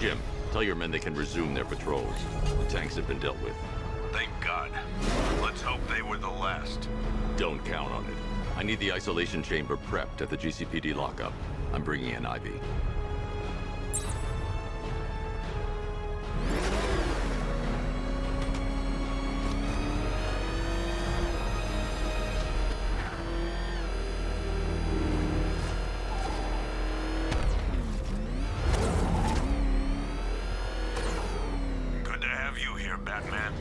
Jim, tell your men they can resume their patrols. The tanks have been dealt with. Thank God. Let's hope they were the last. Don't count on it. I need the isolation chamber prepped at the GCPD lockup. I'm bringing in Ivy. Good to have you here, Batman.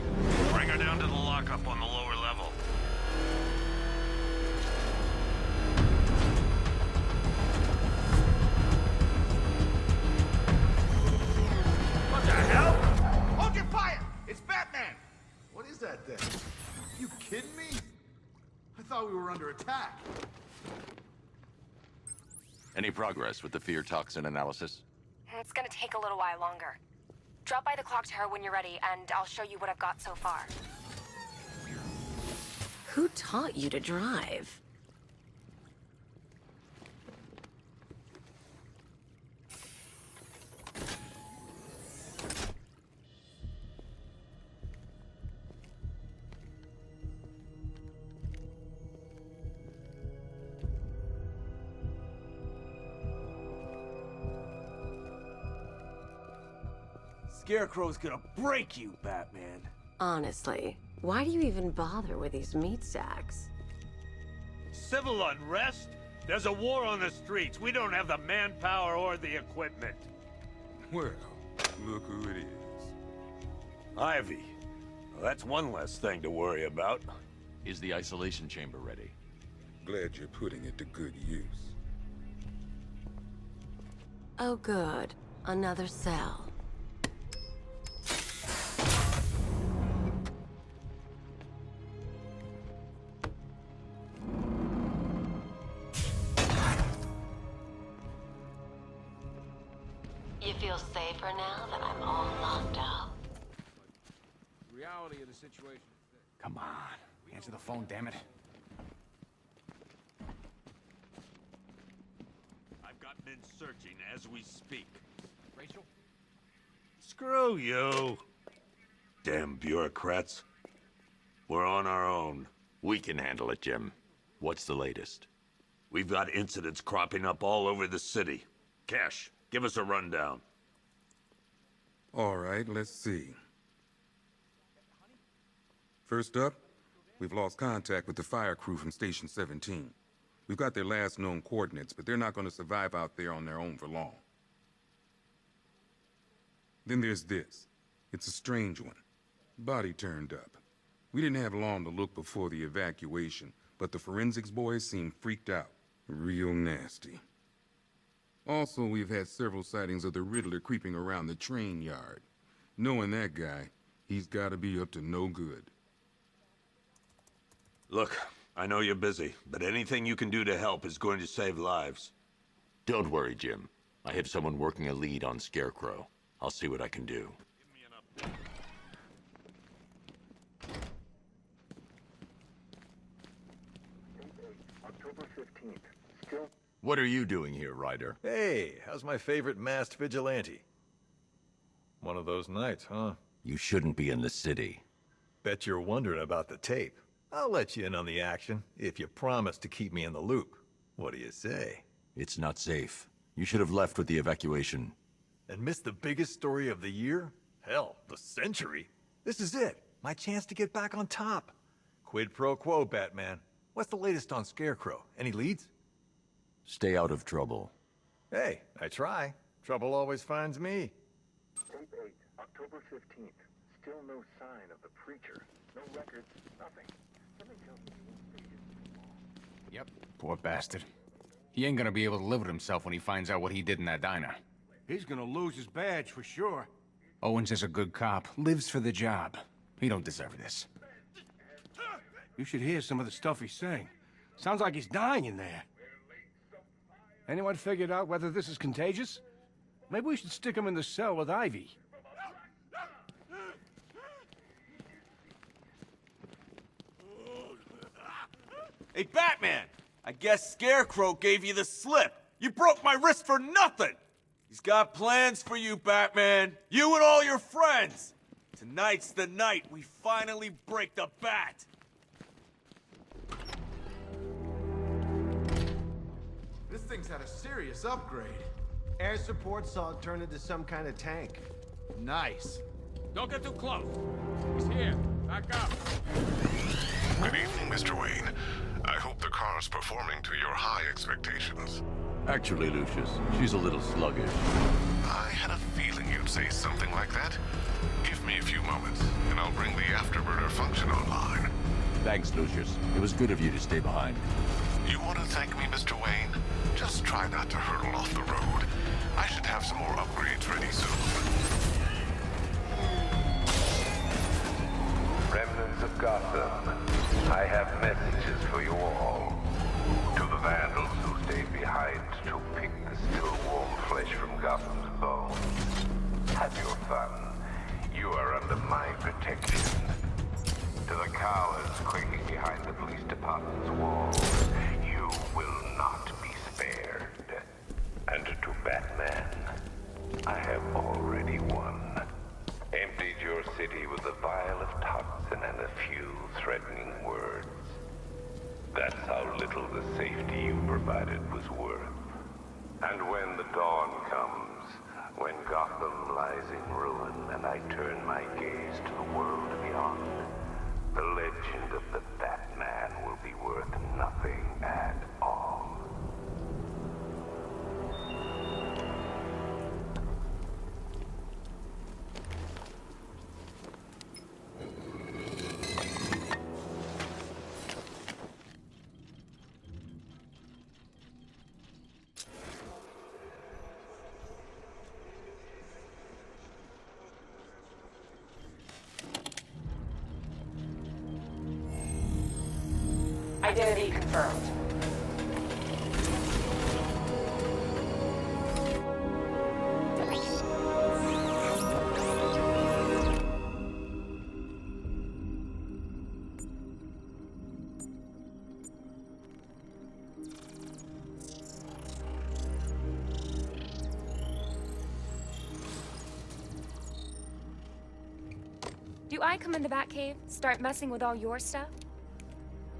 Bring her down to the lockup on the lower level. What the hell? Hold your fire! It's Batman! What is that thing? You kidding me? I thought we were under attack. Any progress with the fear toxin analysis? It's gonna take a little while longer. Drop by the clock tower when you're ready, and I'll show you what I've got so far. Who taught you to drive? Scarecrow's gonna break you, Batman. Honestly, why do you even bother with these meat sacks? Civil unrest? There's a war on the streets. We don't have the manpower or the equipment. Well, look who it is. Ivy. Well, that's one less thing to worry about. Is the isolation chamber ready? Glad you're putting it to good use. Oh good, another cell. You feel safer now that I'm all locked up? Reality of the situation is this. Come on, answer the phone, damn it. I've got men searching as we speak. Rachel? Screw you. Damn bureaucrats. We're on our own. We can handle it, Jim. What's the latest? We've got incidents cropping up all over the city. Cash, give us a rundown. All right, let's see. First up, we've lost contact with the fire crew from Station 17. We've got their last known coordinates, but they're not going to survive out there on their own for long. Then there's this. It's a strange one. Body turned up. We didn't have long to look before the evacuation, but the forensics boys seem freaked out. Real nasty. Also, we've had several sightings of the Riddler creeping around the train yard. Knowing that guy, he's gotta be up to no good. Look, I know you're busy, but anything you can do to help is going to save lives. Don't worry, Jim. I have someone working a lead on Scarecrow. I'll see what I can do. Give me an update. October 15th. Still. What are you doing here, Ryder? Hey, how's my favorite masked vigilante? One of those nights, huh? You shouldn't be in the city. Bet you're wondering about the tape. I'll let you in on the action, if you promise to keep me in the loop. What do you say? It's not safe. You should have left with the evacuation. And missed the biggest story of the year? Hell, the century. This is it. My chance to get back on top. Quid pro quo, Batman. What's the latest on Scarecrow? Any leads? Stay out of trouble. Hey, I try. Trouble always finds me. Tape 8, October 15th. Still no sign of the preacher. No records, nothing. Something tells me he won't stay here too long. Yep, poor bastard. He ain't gonna be able to live with himself when he finds out what he did in that diner. He's gonna lose his badge for sure. Owens is a good cop, lives for the job. He don't deserve this. You should hear some of the stuff he's saying. Sounds like he's dying in there. Anyone figured out whether this is contagious? Maybe we should stick him in the cell with Ivy. Hey, Batman! I guess Scarecrow gave you the slip. You broke my wrist for nothing! He's got plans for you, Batman. You and all your friends. Tonight's the night we finally break the bat. This thing's had a serious upgrade. Air support saw it turn into some kind of tank. Nice. Don't get too close. He's here. Back up. Good evening, Mr. Wayne. I hope the car's performing to your high expectations. Actually, Lucius, she's a little sluggish. I had a feeling you'd say something like that. Give me a few moments, and I'll bring the afterburner function online. Thanks, Lucius. It was good of you to stay behind. You want to thank me, Mr. Wayne? Just try not to hurtle off the road. I should have some more upgrades ready soon. Remnants of Gotham, I have messages for you all. To the vandals who stayed behind to pick the still warm flesh from Gotham's bones. Have your fun. You are under my protection. To the cowards quaking behind the police department's walls, you will not be spared. And to Batman, I have already won. Emptied your city with a vial of toxin and a few threatening words. That's how little the safety you provided was worth. And when the dawn comes, when Gotham lies in ruin and I turn my gaze to the world beyond, the legend of the Batman will be worth nothing at all. Identity confirmed. Do I come in the Batcave, start messing with all your stuff?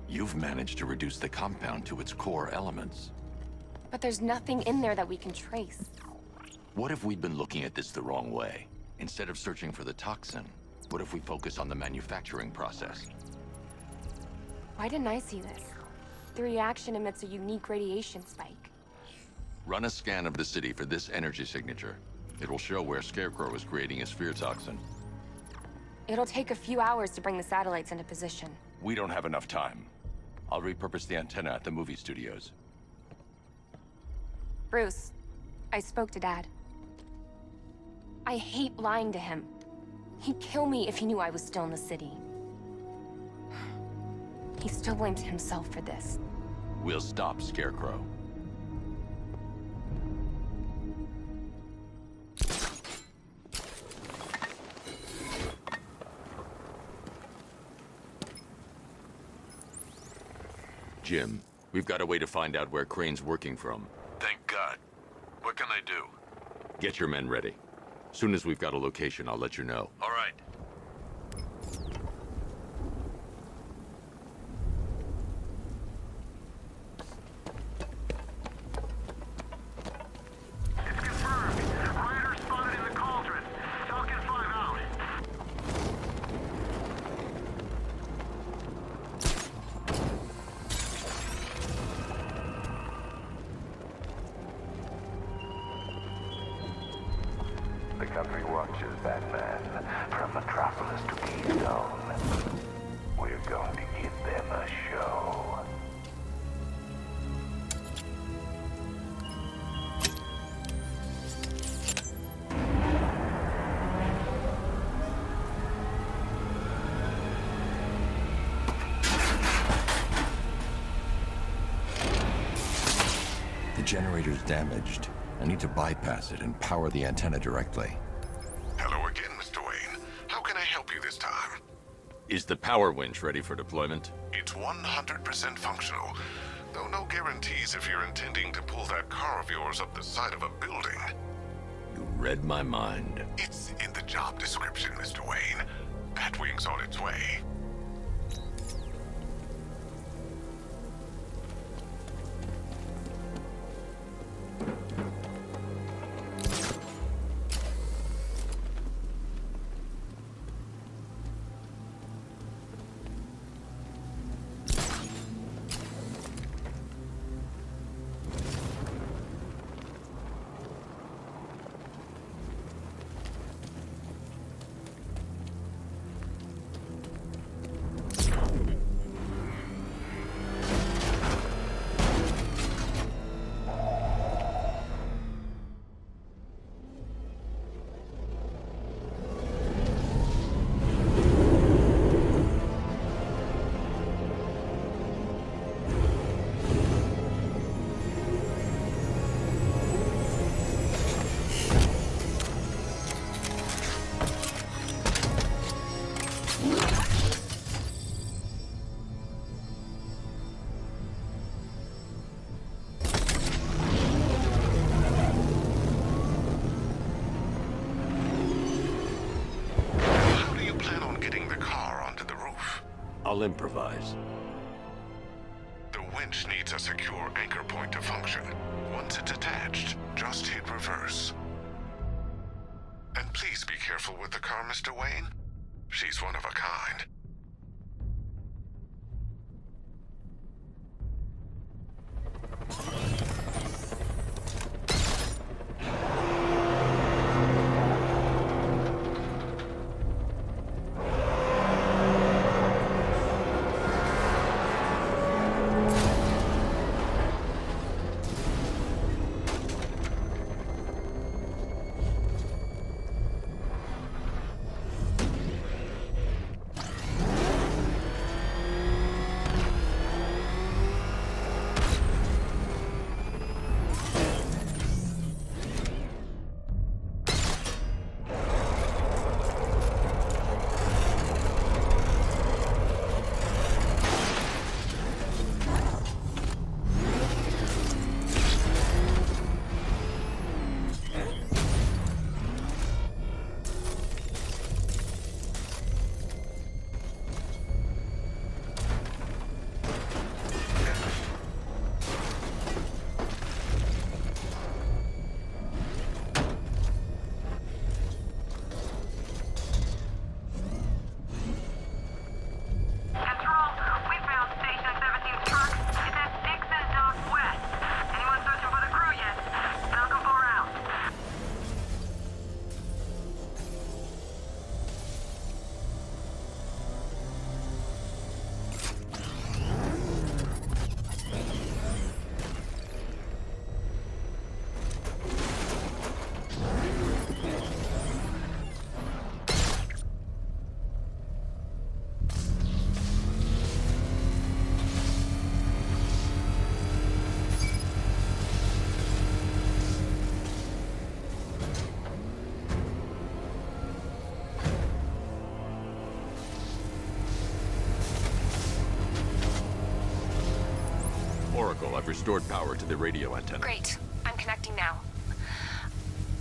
You've managed to reduce the compound to its core elements. But there's nothing in there that we can trace. What if we'd been looking at this the wrong way? Instead of searching for the toxin, what if we focus on the manufacturing process? Why didn't I see this? The reaction emits a unique radiation spike. Run a scan of the city for this energy signature. It will show where Scarecrow is creating his fear toxin. It'll take a few hours to bring the satellites into position. We don't have enough time. I'll repurpose the antenna at the movie studios. Bruce, I spoke to Dad. I hate lying to him. He'd kill me if he knew I was still in the city. He still blames himself for this. We'll stop Scarecrow. Jim, we've got a way to find out where Crane's working from. Thank God. What can I do? Get your men ready. Soon as we've got a location, I'll let you know. All right. It's confirmed. Rider spotted in the cauldron. Falcon 5 out. The country watches, Batman. From Metropolis to Keystone. We're going to give them a show. The generator's damaged. I need to bypass it and power the antenna directly. Hello again, Mr. Wayne. How can I help you this time? Is the power winch ready for deployment? It's 100% functional, though no guarantees if you're intending to pull that car of yours up the side of a building. read my mind. It's in the job description, Mr. Wayne. Batwing's on its way. I'll improvise. The winch needs a secure anchor point to function. Once it's attached, just hit reverse. And please be careful with the car, Mr. Wayne. She's one of a kind. Oracle, I've restored power to the radio antenna. Great. I'm connecting now.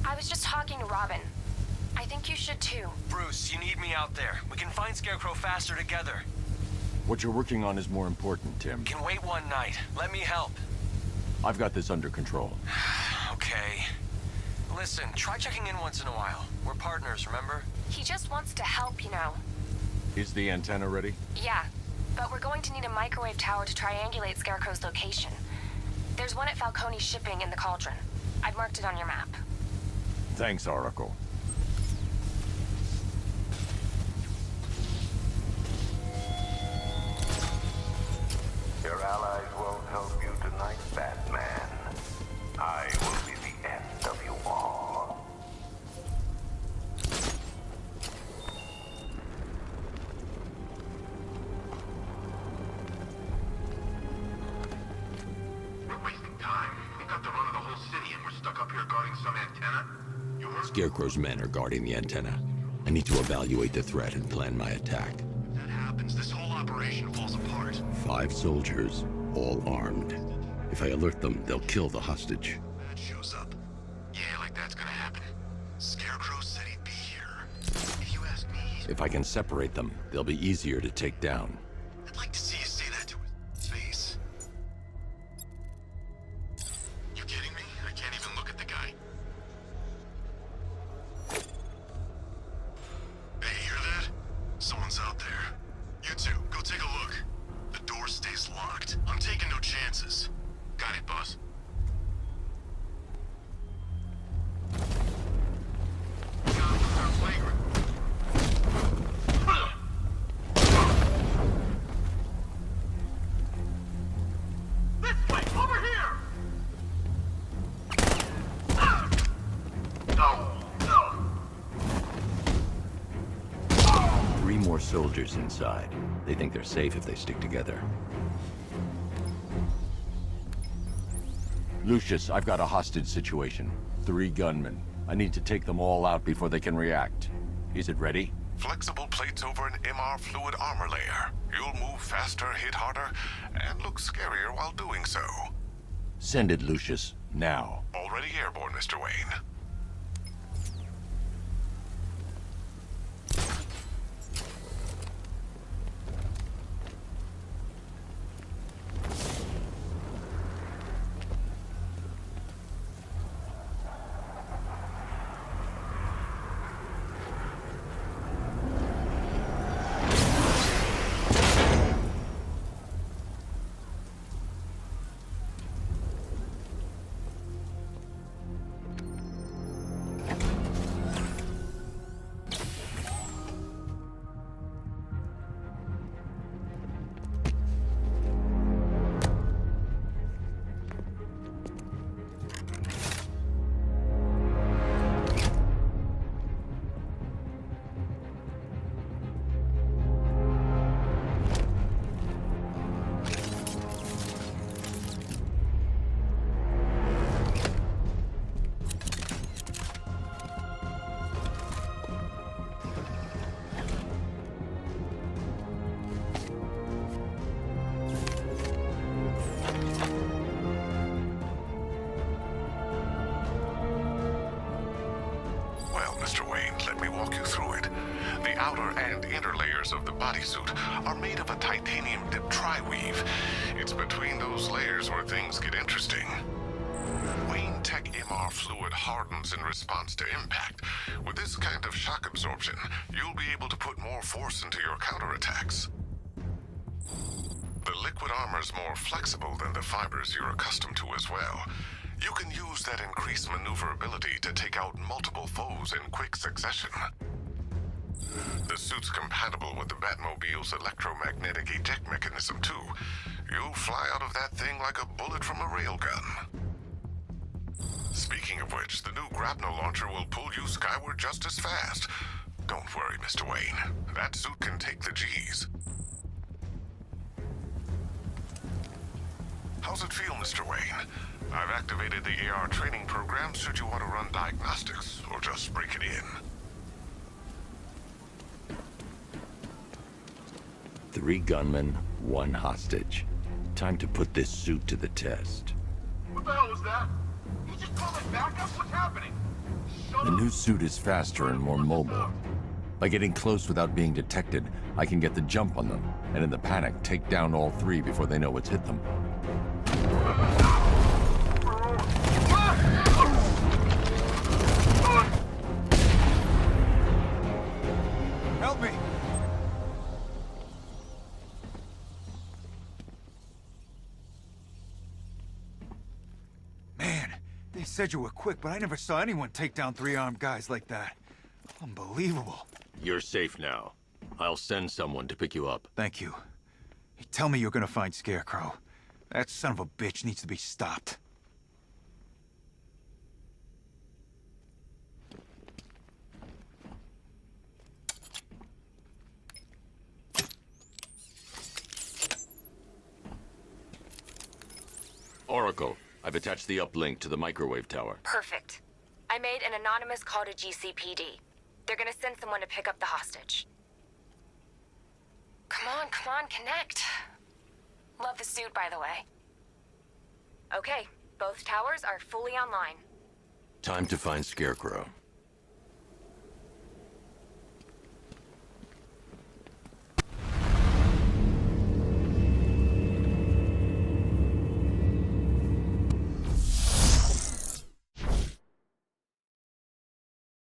I was just talking to Robin. I think you should too. Bruce, you need me out there. We can find Scarecrow faster together. What you're working on is more important, Tim. Can wait one night. Let me help. I've got this under control. Okay. Listen, try checking in once in a while. We're partners, remember? He just wants to help, you know. Is the antenna ready? Yeah, but we're going to need a microwave tower to triangulate Scarecrow's location. There's one at Falcone's shipping in the Cauldron. I've marked it on your map. Thanks, Oracle. Your allies won't help you tonight, Batman. I will be the end of you all. We're wasting time. We've got the run of the whole city and we're stuck up here guarding some antenna. Scarecrow's men are guarding the antenna. I need to evaluate the threat and plan my attack. If that happens, this whole operation falls apart. 5 soldiers, all armed. If I alert them, they'll kill the hostage. That shows up. Yeah, like that's gonna happen. Scarecrow said he'd be here. If you ask me, If I can separate them, they'll be easier to take down. I'd like to see you say that to his face. You kidding me? I can't even look at the guy. Hey, hear that? Someone's out there. You two, go take a look. The door stays locked. I'm taking no chances. Got it, boss. Three more soldiers inside. They think they're safe if they stick together. Lucius, I've got a hostage situation. 3 gunmen. I need to take them all out before they can react. Is it ready? Flexible plates over an MR fluid armor layer. You'll move faster, hit harder, and look scarier while doing so. Send it, Lucius. Now. Already airborne, Mr. Wayne. Mr. Wayne, let me walk you through it. The outer and inner layers of the bodysuit are made of a titanium-dipped tri-weave. It's between those layers where things get interesting. Wayne Tech MR fluid hardens in response to impact. With this kind of shock absorption, you'll be able to put more force into your counterattacks. The liquid armor's more flexible than the fibers you're accustomed to as well. You can use that increased maneuverability to take out multiple foes in quick succession. The suit's compatible with the Batmobile's electromagnetic eject mechanism, too. You'll fly out of that thing like a bullet from a railgun. Speaking of which, the new grapnel launcher will pull you skyward just as fast. Don't worry, Mr. Wayne. That suit can take the G's. How's it feel, Mr. Wayne? I've activated the AR training program should you want to run diagnostics, or just break it in. 3 gunmen, 1 hostage. Time to put this suit to the test. What the hell was that? You just called it backup? What's happening? The new suit is faster and more mobile. By getting close without being detected, I can get the jump on them, and in the panic, take down all 3 before they know what's hit them. Help me! Man, they said you were quick, but I never saw anyone take down 3 armed guys like that. Unbelievable. You're safe now. I'll send someone to pick you up. Thank you. Hey, tell me you're gonna find Scarecrow. That son of a bitch needs to be stopped. Oracle, I've attached the uplink to the microwave tower. Perfect. I made an anonymous call to GCPD. They're gonna send someone to pick up the hostage. Come on, connect. Love the suit, by the way. Okay, both towers are fully online. Time to find Scarecrow.